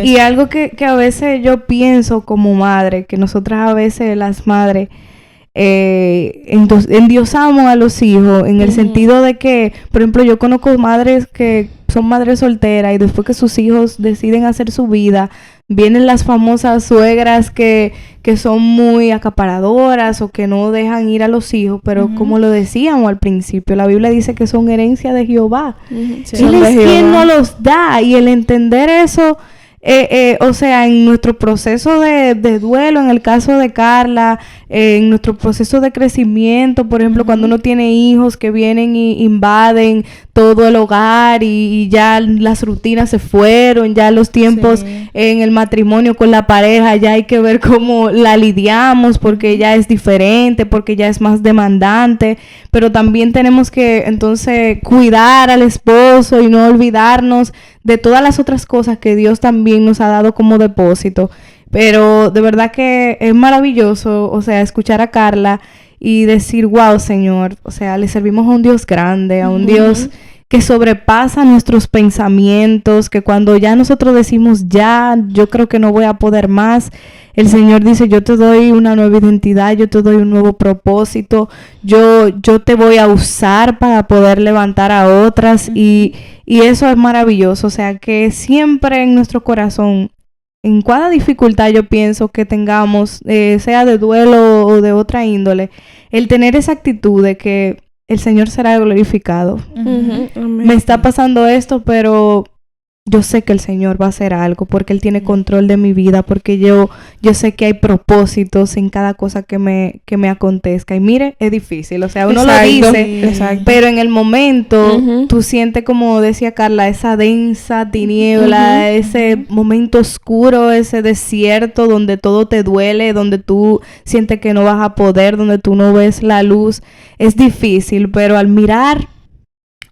Y algo que a veces yo pienso como madre, que nosotras a veces las madres endiosamos a los hijos en el sentido de que, por ejemplo, yo conozco madres que son madres solteras y después que sus hijos deciden hacer su vida, vienen las famosas suegras que son muy acaparadoras o que no dejan ir a los hijos, pero como lo decíamos al principio, la Biblia dice que son herencia de Jehová. Sí. Él es quien nos los da, y el entender eso, o sea, en nuestro proceso de duelo, en el caso de Carla, en nuestro proceso de crecimiento, por ejemplo, cuando uno tiene hijos que vienen y invaden todo el hogar y ya las rutinas se fueron, ya los tiempos en el matrimonio con la pareja, ya hay que ver cómo la lidiamos porque ya es diferente, porque ya es más demandante, pero también tenemos que entonces cuidar al esposo y no olvidarnos de todas las otras cosas que Dios también nos ha dado como depósito. Pero de verdad que es maravilloso, o sea, escuchar a Carla y decir, wow, Señor, o sea, le servimos a un Dios grande, a un Dios que sobrepasa nuestros pensamientos, que cuando ya nosotros decimos, ya, yo creo que no voy a poder más, el Señor dice, yo te doy una nueva identidad, yo te doy un nuevo propósito, yo te voy a usar para poder levantar a otras, y eso es maravilloso. O sea, que siempre en nuestro corazón, en cada dificultad yo pienso que tengamos, sea de duelo o de otra índole, el tener esa actitud de que el Señor será glorificado. Me está pasando esto, pero yo sé que el Señor va a hacer algo porque Él tiene control de mi vida, porque yo sé que hay propósitos en cada cosa que me acontezca. Y mire, es difícil, o sea, uno lo dice, pero en el momento tú sientes, como decía Carla, esa densa tiniebla, ese momento oscuro, ese desierto donde todo te duele, donde tú sientes que no vas a poder, donde tú no ves la luz. Es difícil, pero al mirar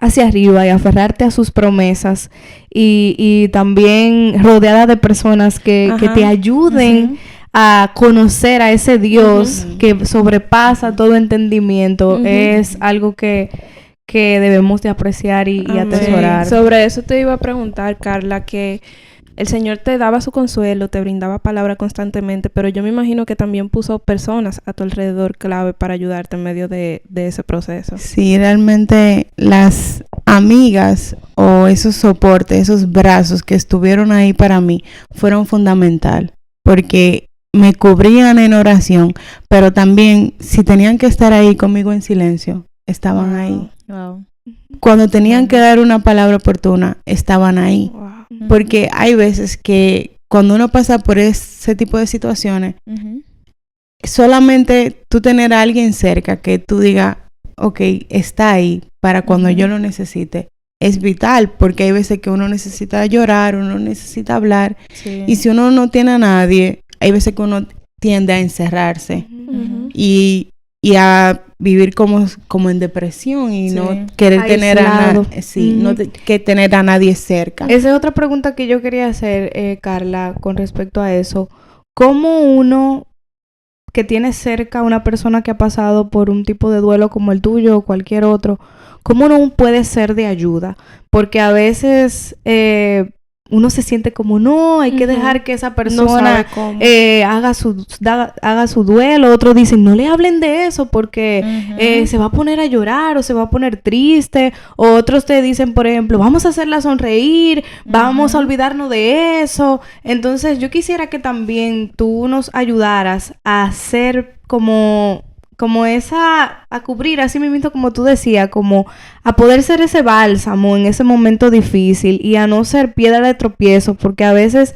hacia arriba y aferrarte a sus promesas y también rodeada de personas que te ayuden a conocer a ese Dios que sobrepasa todo entendimiento, es algo que debemos de apreciar y atesorar. Sobre eso te iba a preguntar, Carla, que el Señor te daba su consuelo, te brindaba palabra constantemente, pero yo me imagino que también puso personas a tu alrededor clave para ayudarte en medio de ese proceso. Sí, realmente las amigas o esos soportes, esos brazos que estuvieron ahí para mí fueron fundamental, porque me cubrían en oración, pero también si tenían que estar ahí conmigo en silencio, estaban ahí. Cuando tenían que dar una palabra oportuna, estaban ahí. Porque hay veces que cuando uno pasa por ese tipo de situaciones, solamente tú tener a alguien cerca que tú digas, ok, está ahí para cuando yo lo necesite, es vital, porque hay veces que uno necesita llorar, uno necesita hablar, y si uno no tiene a nadie, hay veces que uno tiende a encerrarse y a vivir como en depresión y no querer aislado. tener a nadie cerca. Esa es otra pregunta que yo quería hacer, Carla, con respecto a eso. ¿Cómo uno que tiene cerca a una persona que ha pasado por un tipo de duelo como el tuyo o cualquier otro, cómo uno puede ser de ayuda? Porque a veces uno se siente como, no, hay que dejar que esa persona haga su duelo. Otros dicen, no le hablen de eso porque se va a poner a llorar o se va a poner triste. Otros te dicen, por ejemplo, vamos a hacerla sonreír, vamos a olvidarnos de eso. Entonces yo quisiera que también tú nos ayudaras a hacer como a cubrir, así mismo como tú decías, como a poder ser ese bálsamo en ese momento difícil y a no ser piedra de tropiezo, porque a veces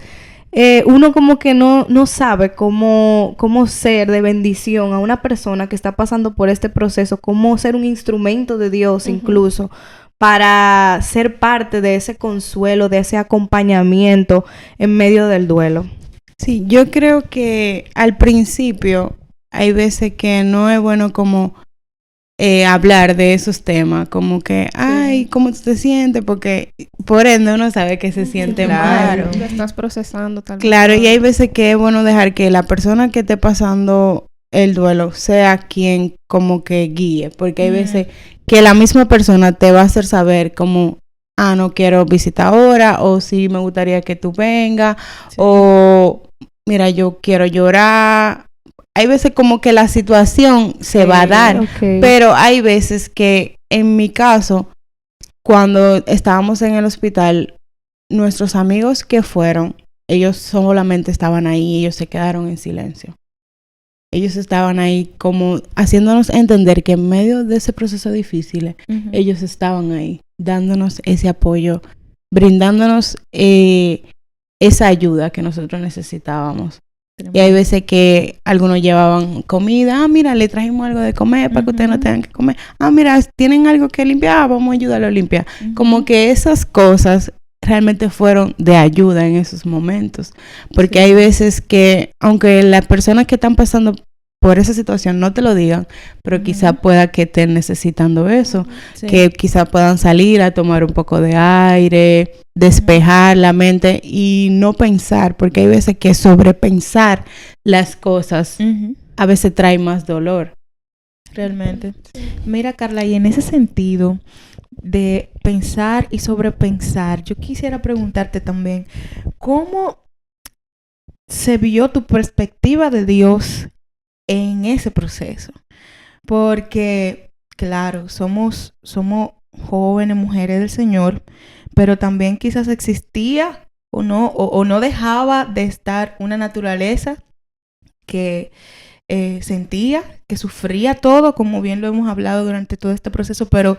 uno como que no sabe cómo ser de bendición a una persona que está pasando por este proceso, cómo ser un instrumento de Dios incluso, para ser parte de ese consuelo, de ese acompañamiento en medio del duelo. Sí, yo creo que al principio hay veces que no es bueno como hablar de esos temas, como que, ay, ¿cómo tú te sientes? Porque por ende uno sabe que se siente mal. Lo estás procesando tal vez. Claro, y hay veces que es bueno dejar que la persona que esté pasando el duelo sea quien como que guíe, porque hay veces que la misma persona te va a hacer saber como no quiero visitar ahora, o sí me gustaría que tú vengas, Sí. o mira, yo quiero llorar. Hay veces como que la situación se va a dar, Ok. pero hay veces que, en mi caso, cuando estábamos en el hospital, nuestros amigos que fueron, ellos solamente estaban ahí, ellos se quedaron en silencio. Ellos estaban ahí como haciéndonos entender que en medio de ese proceso difícil, Ujú. ellos estaban ahí, dándonos ese apoyo, brindándonos esa ayuda que nosotros necesitábamos. Y hay veces que algunos llevaban comida. Mira, le trajimos algo de comer para que ustedes no Ujú. tengan que comer. Mira, tienen algo que limpiar, vamos a ayudarlo a limpiar. Ujú. Como que esas cosas realmente fueron de ayuda en esos momentos. Porque Sí. hay veces que, aunque las personas que están pasando por esa situación no te lo digan, pero Ujú. quizá pueda que estén necesitando eso. Sí. Que quizá puedan salir a tomar un poco de aire, despejar la mente y no pensar, porque hay veces que sobrepensar las cosas Ujú. a veces trae más dolor. Realmente. Mira, Carla, y en ese sentido de pensar y sobrepensar, yo quisiera preguntarte también, ¿cómo se vio tu perspectiva de Dios en ese proceso? Porque, claro, somos jóvenes, mujeres del Señor, pero también quizás existía o no dejaba de estar una naturaleza que sentía, que sufría todo, como bien lo hemos hablado durante todo este proceso, pero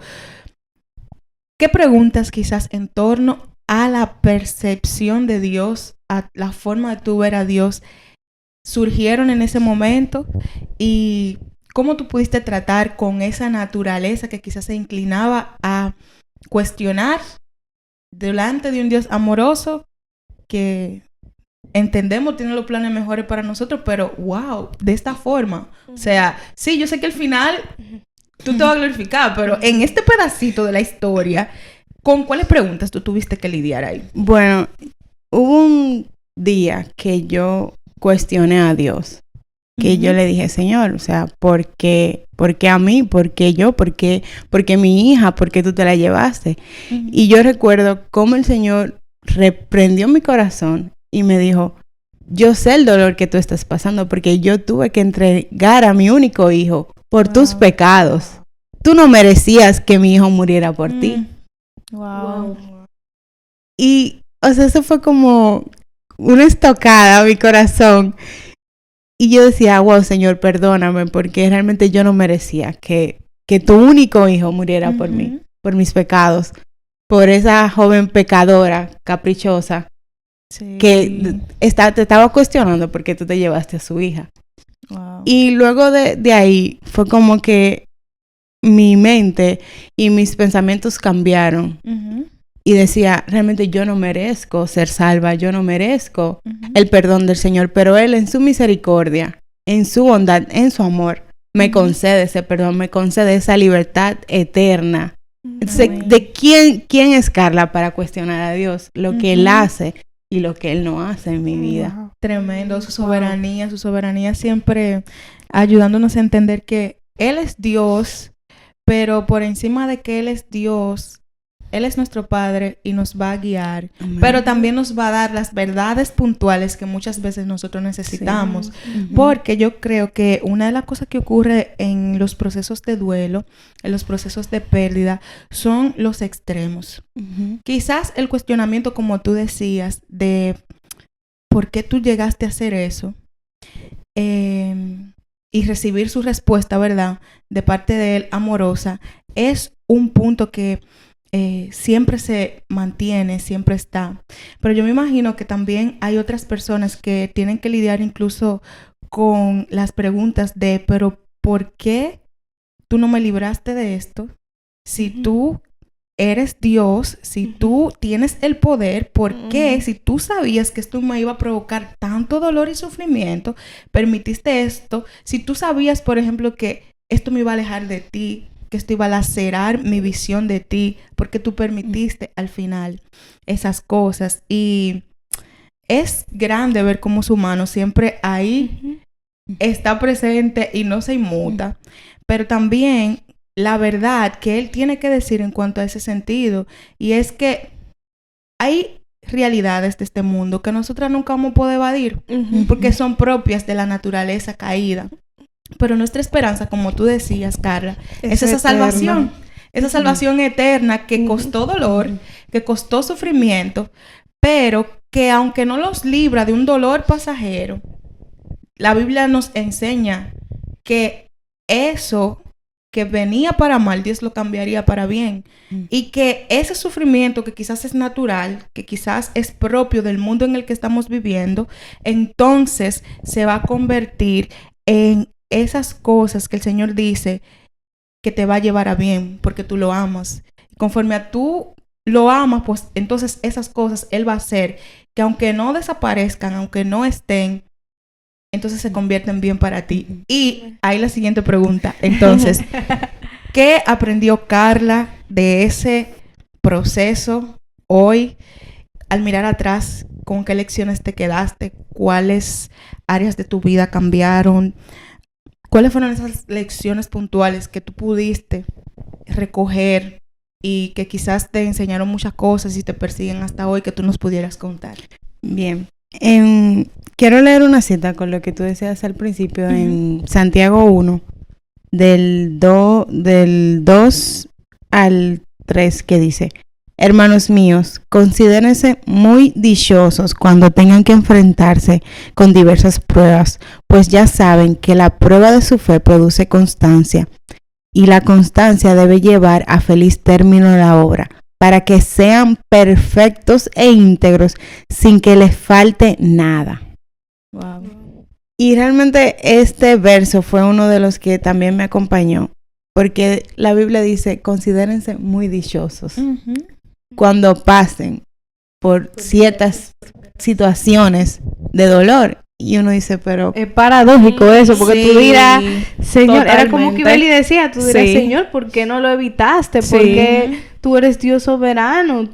¿qué preguntas quizás en torno a la percepción de Dios, a la forma de tú ver a Dios, surgieron en ese momento? Y cómo tú pudiste tratar con esa naturaleza que quizás se inclinaba a cuestionar delante de un Dios amoroso que entendemos tiene los planes mejores para nosotros, pero wow, de esta forma. O sea, sí, yo sé que al final tú te vas a glorificar, pero en este pedacito de la historia, ¿con cuáles preguntas tú tuviste que lidiar ahí? Bueno, hubo un día que yo cuestioné a Dios, que yo le dije, Señor, o sea, ¿por qué a mí? ¿Por qué yo? ¿Por qué mi hija? ¿Por qué tú te la llevaste? Y yo recuerdo cómo el Señor reprendió mi corazón y me dijo, yo sé el dolor que tú estás pasando porque yo tuve que entregar a mi único hijo por tus pecados. Tú no merecías que mi hijo muriera por ti. Wow. Y, o sea, eso fue como una estocada a mi corazón. Y yo decía, wow, Señor, perdóname, porque realmente yo no merecía que tu único hijo muriera por mí, por mis pecados, por esa joven pecadora, caprichosa, Sí. que te estaba cuestionando porque tú te llevaste a su hija. Wow. Y luego de ahí fue como que mi mente y mis pensamientos cambiaron. Y decía, realmente yo no merezco ser salva, yo no merezco el perdón del Señor, pero Él en su misericordia, en su bondad, en su amor, me concede ese perdón, me concede esa libertad eterna. Entonces, ¿de quién es Carla para cuestionar a Dios? Lo que Él hace y lo que Él no hace en mi vida. Wow. Tremendo, su soberanía siempre ayudándonos a entender que Él es Dios, pero por encima de que Él es Dios, Él es nuestro Padre y nos va a guiar, Amén. pero también nos va a dar las verdades puntuales que muchas veces nosotros necesitamos. Ujú. Porque yo creo que una de las cosas que ocurre en los procesos de duelo, en los procesos de pérdida, son los extremos. Ujú. Quizás el cuestionamiento, como tú decías, de por qué tú llegaste a hacer eso, y recibir su respuesta, ¿verdad?, de parte de él amorosa, es un punto que siempre se mantiene, siempre está. Pero yo me imagino que también hay otras personas que tienen que lidiar incluso con las preguntas de, pero ¿por qué tú no me libraste de esto? Si tú eres Dios, si tú tienes el poder, ¿por qué? Si tú sabías que esto me iba a provocar tanto dolor y sufrimiento, permitiste esto. Si tú sabías, por ejemplo, que esto me iba a alejar de ti, que esto iba a lacerar mi visión de ti, porque tú permitiste al final esas cosas. Y es grande ver cómo su mano siempre ahí está presente y no se inmuta. Pero también la verdad que él tiene que decir en cuanto a ese sentido. Y es que hay realidades de este mundo que nosotras nunca vamos a poder evadir, porque son propias de la naturaleza caída. Pero nuestra esperanza, como tú decías, Carla, es esa salvación. Esa salvación eterna que costó dolor, que costó sufrimiento, pero que aunque no los libra de un dolor pasajero, la Biblia nos enseña que eso que venía para mal, Dios lo cambiaría para bien. Y que ese sufrimiento que quizás es natural, que quizás es propio del mundo en el que estamos viviendo, entonces se va a convertir en esas cosas que el Señor dice que te va a llevar a bien, porque tú lo amas. Conforme a tú lo amas, pues entonces esas cosas Él va a hacer que aunque no desaparezcan, aunque no estén, entonces se convierten bien para ti. Y ahí la siguiente pregunta. Entonces, ¿qué aprendió Carla de ese proceso hoy? Al mirar atrás, ¿con qué lecciones te quedaste? ¿Cuáles áreas de tu vida cambiaron? ¿Cuáles fueron esas lecciones puntuales que tú pudiste recoger y que quizás te enseñaron muchas cosas y te persiguen hasta hoy que tú nos pudieras contar? Bien. Quiero leer una cita con lo que tú decías al principio en Santiago 1, del 2 al 3, que dice: Hermanos míos, considérense muy dichosos cuando tengan que enfrentarse con diversas pruebas, pues ya saben que la prueba de su fe produce constancia, y la constancia debe llevar a feliz término la obra, para que sean perfectos e íntegros sin que les falte nada. Wow. Y realmente este verso fue uno de los que también me acompañó, porque la Biblia dice: considérense muy dichosos cuando pasen por ciertas situaciones de dolor. Y uno dice, pero... Es paradójico eso, porque sí, tú dirás, Señor, totalmente. era como que Beli decía, tú dirás, Sí. Señor, ¿por qué no lo evitaste? Sí. Porque tú eres Dios soberano,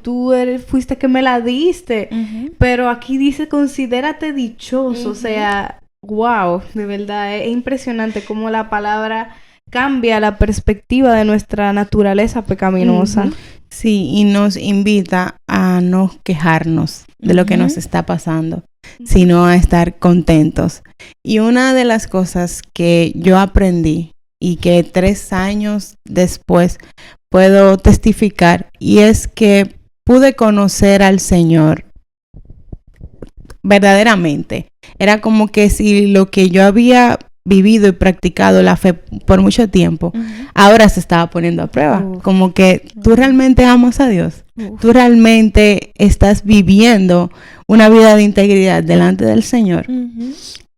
fuiste que me la diste. Pero aquí dice, considérate dichoso, o sea, wow, de verdad, es impresionante cómo la palabra cambia la perspectiva de nuestra naturaleza pecaminosa. Sí, y nos invita a no quejarnos de lo que nos está pasando, sino a estar contentos. Y una de las cosas que yo aprendí y que 3 años después puedo testificar, y es que pude conocer al Señor verdaderamente. Era como que si lo que yo había vivido y practicado la fe por mucho tiempo, ahora se estaba poniendo a prueba. Como que tú realmente amas a Dios. Tú realmente estás viviendo una vida de integridad delante del Señor.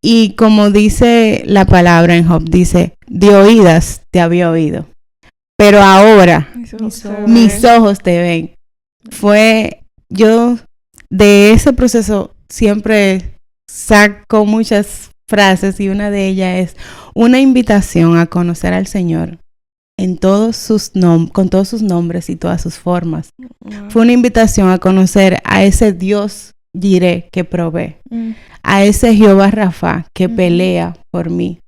Y como dice la palabra en Job, dice, de oídas te había oído, pero ahora mis ojos te ven. Yo de ese proceso siempre saco muchas frases, y una de ellas es una invitación a conocer al Señor en con todos sus nombres y todas sus formas. Fue una invitación a conocer a ese Dios Jireh que provee, a ese Jehová Rafa que pelea por mí,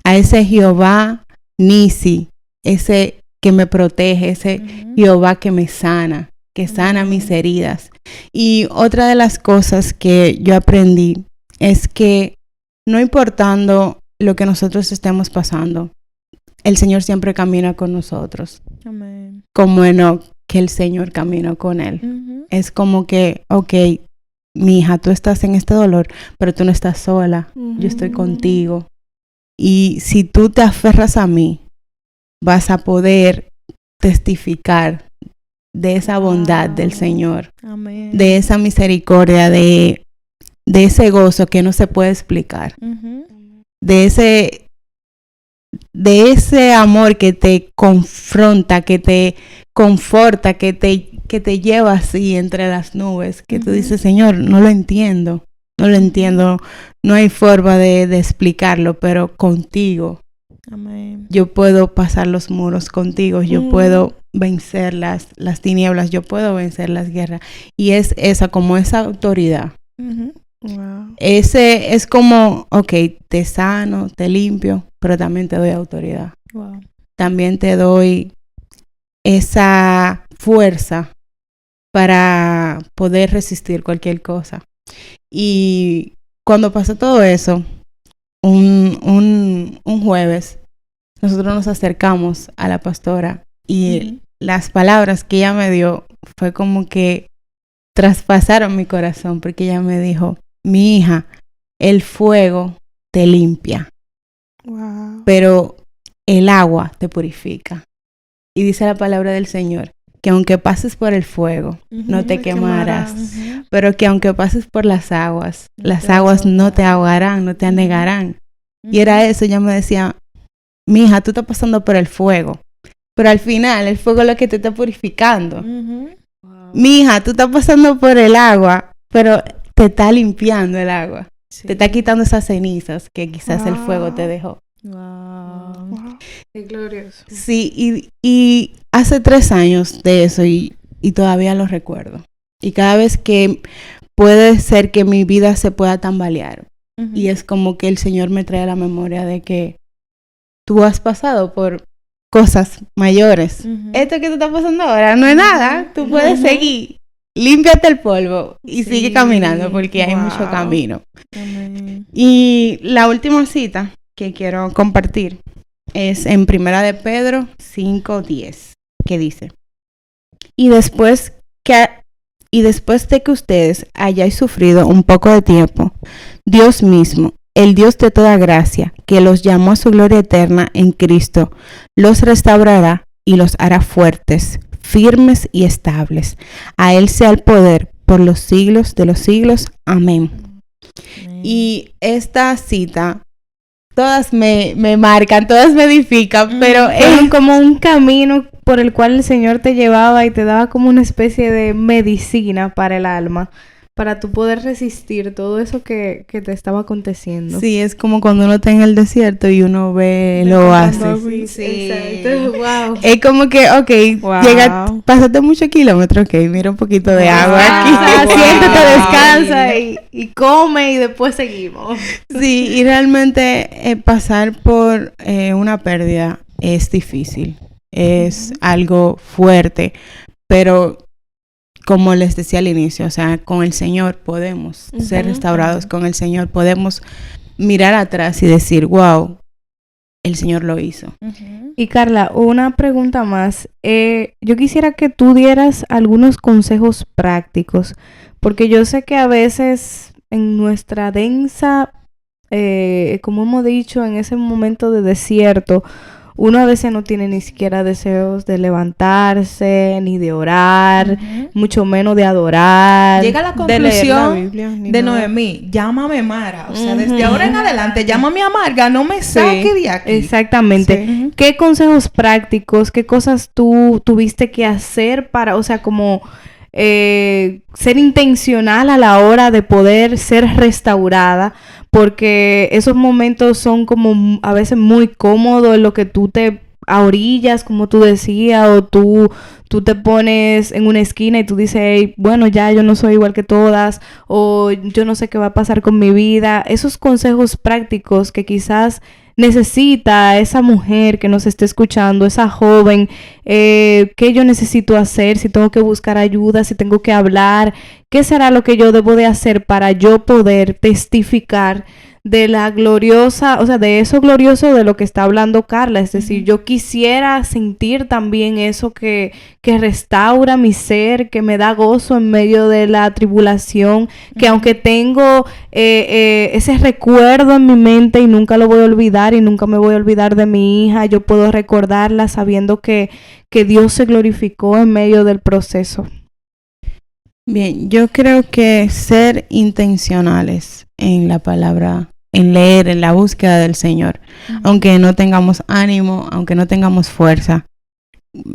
a ese Jehová Nisi, ese que me protege, ese Jehová que me sana, que sana mis heridas. Y otra de las cosas que yo aprendí es que no importando lo que nosotros estemos pasando, el Señor siempre camina con nosotros. Amén. Como Enoc, que el Señor caminó con él. Es como que, ok, mi hija, tú estás en este dolor, pero tú no estás sola. Yo estoy contigo. Y si tú te aferras a mí, vas a poder testificar de esa bondad del Señor. Amén. De esa misericordia, de ese gozo que no se puede explicar. De ese amor que te confronta, que te conforta, que te lleva así entre las nubes, que tú dices, Señor, no lo entiendo, no hay forma de explicarlo, pero contigo Amén. yo puedo pasar los muros, contigo yo puedo vencer las tinieblas, yo puedo vencer las guerras. Y es esa autoridad. Wow. Ese es como, ok, te sano, te limpio, pero también te doy autoridad. Wow. también te doy esa fuerza para poder resistir cualquier cosa. Y cuando pasó todo eso, un jueves, nosotros nos acercamos a la pastora y las palabras que ella me dio fue como que traspasaron mi corazón, porque ella me dijo: mi hija, el fuego te limpia, Wow. pero el agua te purifica. Y dice la palabra del Señor que aunque pases por el fuego, no te quemarás, pero que aunque pases por las aguas no te ahogarán, no te anegarán. Y era eso, ella me decía: mi hija, tú estás pasando por el fuego, pero al final el fuego es lo que te está purificando. Wow. Mi hija, tú estás pasando por el agua, pero te está limpiando el agua. Sí. Te está quitando esas cenizas que quizás el fuego te dejó. Wow. Wow. Qué glorioso. Sí, y hace 3 años de eso y todavía lo recuerdo. Y cada vez que puede ser que mi vida se pueda tambalear. Y es como que el Señor me trae a la memoria de que tú has pasado por cosas mayores. Esto que te está pasando ahora no es nada. Tú puedes seguir. Límpiate el polvo y Sí. sigue caminando, porque hay mucho Wow. camino. Amén. Y la última cita que quiero compartir es en 1 de Pedro 5:10, que dice: y después de que ustedes hayáis sufrido un poco de tiempo, Dios mismo, el Dios de toda gracia, que los llamó a su gloria eterna en Cristo, los restaurará y los hará fuertes, firmes y estables. A Él sea el poder por los siglos de los siglos. Amén. Y esta cita, todas me marcan, todas me edifican, pero Fueron como un camino por el cual el Señor te llevaba y te daba como una especie de medicina para el alma, para tú poder resistir todo eso que te estaba aconteciendo. sí, es como cuando uno está en el desierto y uno ve el oasis. Sí, exacto. Wow. Es como que, ok, Wow. pasaste muchos kilómetros, ok, mira un poquito de agua aquí. Wow. Siéntate, descansa y come y después seguimos. Sí, y realmente pasar por una pérdida es difícil, es algo fuerte, pero como les decía al inicio, o sea, con el Señor podemos ser restaurados, con el Señor podemos mirar atrás y decir: wow, el Señor lo hizo. Y Carla, una pregunta más. Yo quisiera que tú dieras algunos consejos prácticos, porque yo sé que a veces en nuestra densa, como hemos dicho, en ese momento de desierto, uno a veces no tiene ni siquiera deseos de levantarse, ni de orar, mucho menos de adorar. Llega a la De leer la conclusión Biblia, ni de nada. Noemí: llámame Mara. O sea, desde ahora en adelante, llámame Amarga, no me saque de aquí. Exactamente. Sí. ¿Qué consejos prácticos, qué cosas tú tuviste que hacer para, o sea, como ser intencional a la hora de poder ser restaurada? Porque esos momentos son como a veces muy cómodos en lo que tú te a orillas, como tú decías, o tú te pones en una esquina y tú dices: hey, bueno, ya yo no soy igual que todas, o yo no sé qué va a pasar con mi vida. Esos consejos prácticos que quizás necesita esa mujer que nos esté escuchando, esa joven, ¿qué yo necesito hacer? Si tengo que buscar ayuda, si tengo que hablar, ¿qué será lo que yo debo de hacer para yo poder testificar de la gloriosa, o sea, de eso glorioso de lo que está hablando Carla? Es decir, yo quisiera sentir también eso que restaura mi ser, que me da gozo en medio de la tribulación, que aunque tengo ese recuerdo en mi mente y nunca lo voy a olvidar y nunca me voy a olvidar de mi hija, yo puedo recordarla sabiendo que Dios se glorificó en medio del proceso. Bien, yo creo que ser intencionales en la palabra, en leer, en la búsqueda del Señor, aunque no tengamos ánimo, aunque no tengamos fuerza,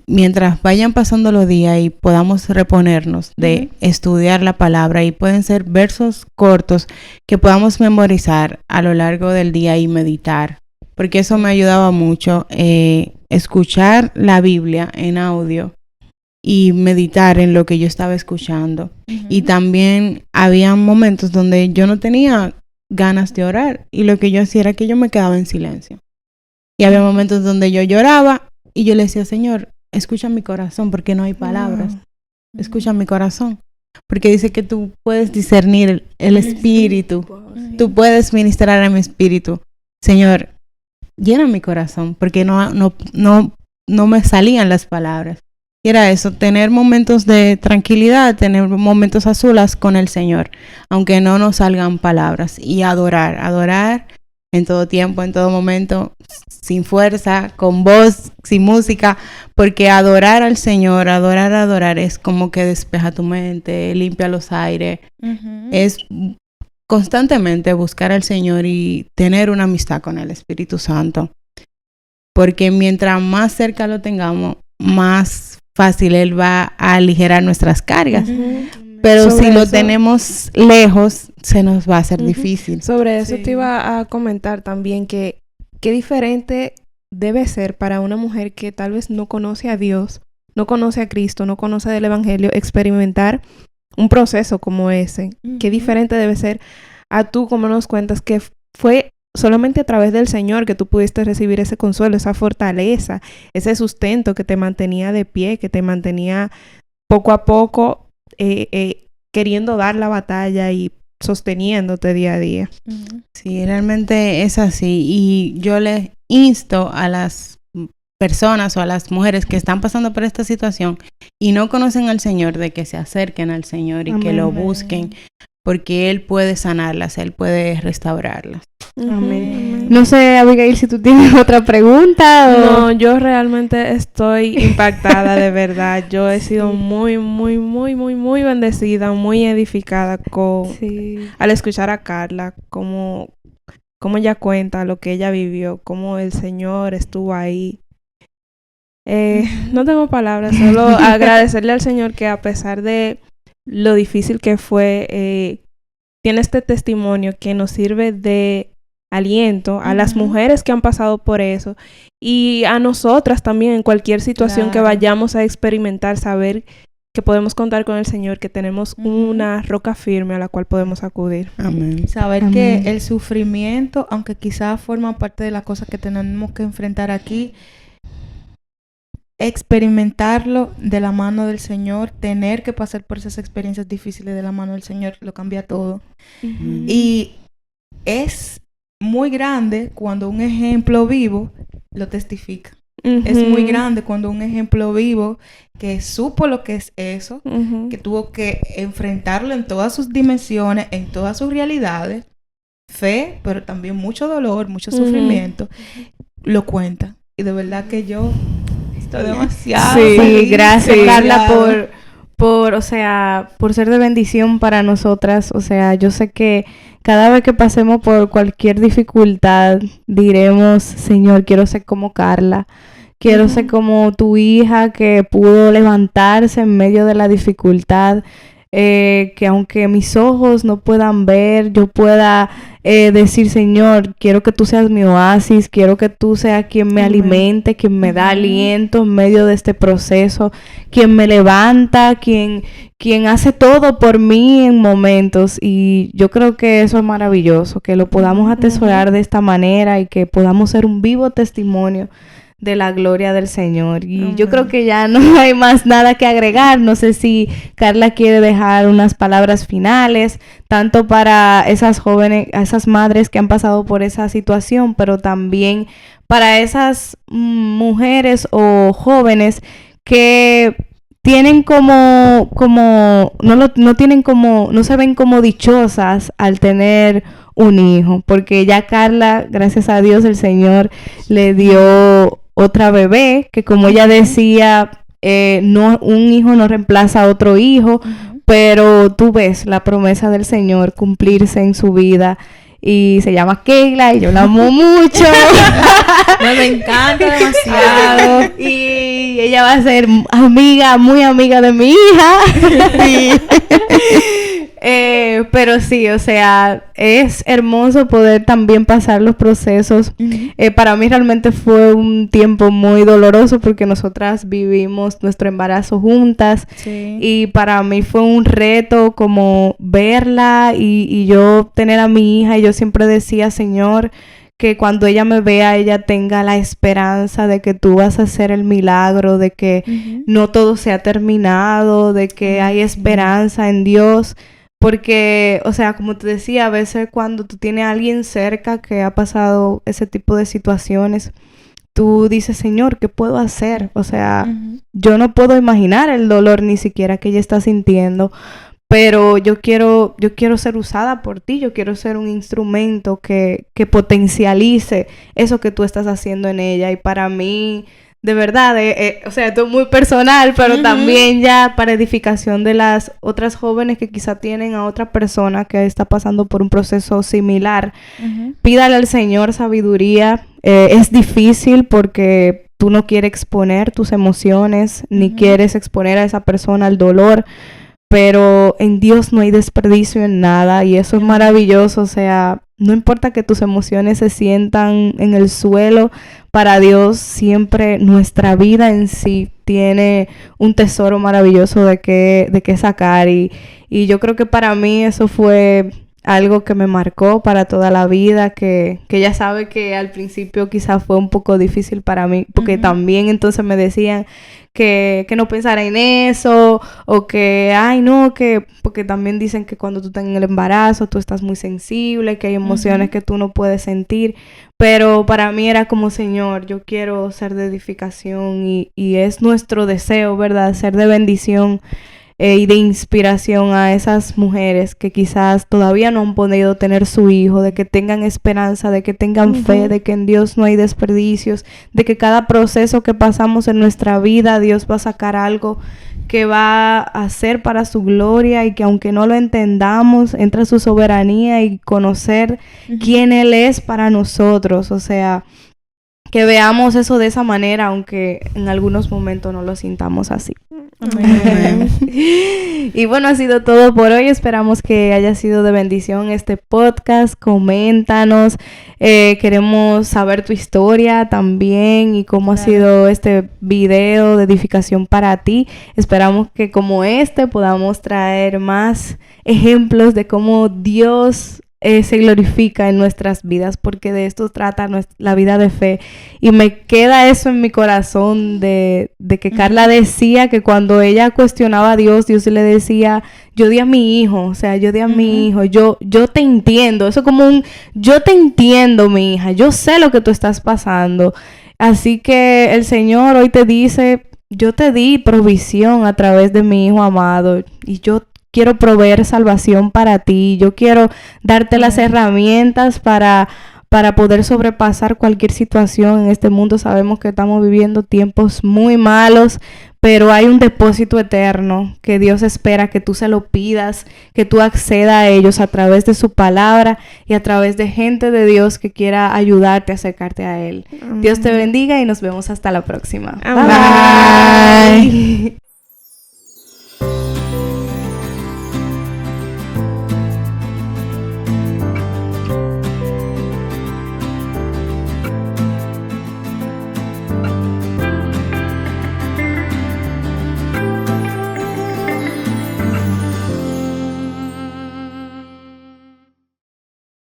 mientras vayan pasando los días y podamos reponernos de estudiar la palabra, y pueden ser versos cortos que podamos memorizar a lo largo del día y meditar, porque eso me ayudaba mucho, escuchar la Biblia en audio y meditar en lo que yo estaba escuchando. Y también había momentos donde yo no tenía ganas de orar y lo que yo hacía era que yo me quedaba en silencio. Y había momentos donde yo lloraba Y yo le decía, Señor, escucha mi corazón porque no hay palabras. Escucha mi corazón. Porque dice que tú puedes discernir el espíritu. Tú puedes ministrar a mi espíritu. Señor, llena mi corazón porque no me salían las palabras. Y era eso, tener momentos de tranquilidad, tener momentos a solas con el Señor, aunque no nos salgan palabras. Y adorar en todo tiempo, en todo momento, sin fuerza, con voz, sin música, porque adorar al Señor, adorar es como que despeja tu mente, limpia los aires, es constantemente buscar al Señor y tener una amistad con el Espíritu Santo, porque mientras más cerca lo tengamos, más fácil Él va a aligerar nuestras cargas. Pero Sobre si lo eso, tenemos lejos, se nos va a hacer difícil. Sobre eso Sí. te iba a comentar también que qué diferente debe ser para una mujer que tal vez no conoce a Dios, no conoce a Cristo, no conoce del Evangelio, experimentar un proceso como ese. Qué diferente debe ser a tú, como nos cuentas, que fue solamente a través del Señor que tú pudiste recibir ese consuelo, esa fortaleza, ese sustento que te mantenía de pie, que te mantenía poco a poco queriendo dar la batalla y sosteniéndote día a día. Sí, realmente es así. Y yo les insto a las personas o a las mujeres que están pasando por esta situación y no conocen al Señor, de que se acerquen al Señor y que lo busquen, porque Él puede sanarlas, Él puede restaurarlas. Amén. No sé, Abigail, si tú tienes otra pregunta o... No, yo realmente estoy impactada, de verdad. Yo he sido muy bendecida, muy edificada al escuchar a Carla, cómo ella cuenta lo que ella vivió, cómo el Señor estuvo ahí. No tengo palabras, solo agradecerle al Señor que a pesar de lo difícil que fue, tiene este testimonio que nos sirve de aliento a las mujeres que han pasado por eso y a nosotras también en cualquier situación que vayamos a experimentar, saber que podemos contar con el Señor, que tenemos una roca firme a la cual podemos acudir. Amén. Saber Amén. que el sufrimiento, aunque quizás forma parte de las cosas que tenemos que enfrentar aquí, experimentarlo de la mano del Señor, tener que pasar por esas experiencias difíciles de la mano del Señor, lo cambia todo. Y es muy grande cuando un ejemplo vivo lo testifica. Es muy grande cuando un ejemplo vivo que supo lo que es eso, que tuvo que enfrentarlo en todas sus dimensiones, en todas sus realidades, fe, pero también mucho dolor, mucho sufrimiento, lo cuenta. Y de verdad que yo estoy demasiado feliz. Gracias, Sí, Carla, claro. por ser de bendición para nosotras. O sea, yo sé que cada vez que pasemos por cualquier dificultad, diremos, Señor, quiero ser como Carla. Quiero ser como tu hija que pudo levantarse en medio de la dificultad. Que aunque mis ojos no puedan ver, yo pueda decir, Señor, quiero que tú seas mi oasis, quiero que tú seas quien me alimente, quien me da aliento en medio de este proceso, quien me levanta, quien hace todo por mí en momentos. Y yo creo que eso es maravilloso, que lo podamos atesorar de esta manera y que podamos ser un vivo testimonio de la gloria del Señor. Y yo creo que ya no hay más nada que agregar. No sé si Carla quiere dejar unas palabras finales, tanto para esas jóvenes, esas madres que han pasado por esa situación, pero también para esas mujeres o jóvenes que tienen no se ven como dichosas al tener un hijo, porque ya Carla, gracias a Dios, el Señor le dio otra bebé, que como ella decía, un hijo no reemplaza a otro hijo, pero tú ves la promesa del Señor cumplirse en su vida. Y se llama Keila y yo la amo mucho. Me encanta demasiado. Y ella va a ser muy amiga de mi hija. Sí. Pero sí, o sea, es hermoso poder también pasar los procesos. Para mí realmente fue un tiempo muy doloroso porque nosotras vivimos nuestro embarazo juntas. Sí. Y para mí fue un reto como verla y yo tener a mi hija. Y yo siempre decía, Señor, que cuando ella me vea, ella tenga la esperanza de que tú vas a hacer el milagro, de que no todo se ha terminado, de que hay esperanza en Dios. Porque, o sea, como te decía, a veces cuando tú tienes a alguien cerca que ha pasado ese tipo de situaciones, tú dices, Señor, ¿qué puedo hacer? O sea, yo no puedo imaginar el dolor ni siquiera que ella está sintiendo, pero yo quiero ser usada por ti, yo quiero ser un instrumento que potencialice eso que tú estás haciendo en ella. Y para mí, de verdad, o sea, esto es muy personal, pero también ya para edificación de las otras jóvenes que quizá tienen a otra persona que está pasando por un proceso similar, pídale al Señor sabiduría. Es difícil porque tú no quieres exponer tus emociones, ni quieres exponer a esa persona al dolor, pero en Dios no hay desperdicio en nada y eso es maravilloso. O sea, no importa que tus emociones se sientan en el suelo, para Dios siempre nuestra vida en sí tiene un tesoro maravilloso de qué sacar y yo creo que para mí eso fue algo que me marcó para toda la vida, que ella sabe que al principio quizás fue un poco difícil para mí, porque también entonces me decían que no pensara en eso, o que, ay no, que, porque también dicen que cuando tú estás en el embarazo, tú estás muy sensible, que hay emociones que tú no puedes sentir, pero para mí era como, Señor, yo quiero ser de edificación y es nuestro deseo, ¿verdad? Ser de bendición y de inspiración a esas mujeres que quizás todavía no han podido tener su hijo, de que tengan esperanza, de que tengan fe, de que en Dios no hay desperdicios, de que cada proceso que pasamos en nuestra vida, Dios va a sacar algo que va a hacer para su gloria y que aunque no lo entendamos, entra su soberanía y conocer quién Él es para nosotros, o sea, que veamos eso de esa manera, aunque en algunos momentos no lo sintamos así. Amén. Y bueno, ha sido todo por hoy. Esperamos que haya sido de bendición este podcast. Coméntanos. Queremos saber tu historia también y cómo ha sido este video de edificación para ti. Esperamos que como podamos traer más ejemplos de cómo Dios se glorifica en nuestras vidas, porque de esto trata la vida de fe. Y me queda eso en mi corazón de que Carla decía que cuando ella cuestionaba a Dios, Dios le decía, yo di a mi hijo, o sea, yo di a mi hijo, yo te entiendo, eso como yo te entiendo, mi hija, yo sé lo que tú estás pasando. Así que el Señor hoy te dice, yo te di provisión a través de mi hijo amado y yo quiero proveer salvación para ti. Yo quiero darte las herramientas para poder sobrepasar cualquier situación en este mundo. Sabemos que estamos viviendo tiempos muy malos, pero hay un depósito eterno que Dios espera que tú se lo pidas, que tú accedas a ellos a través de su palabra y a través de gente de Dios que quiera ayudarte a acercarte a Él. Dios te bendiga y nos vemos hasta la próxima. Bye. Bye.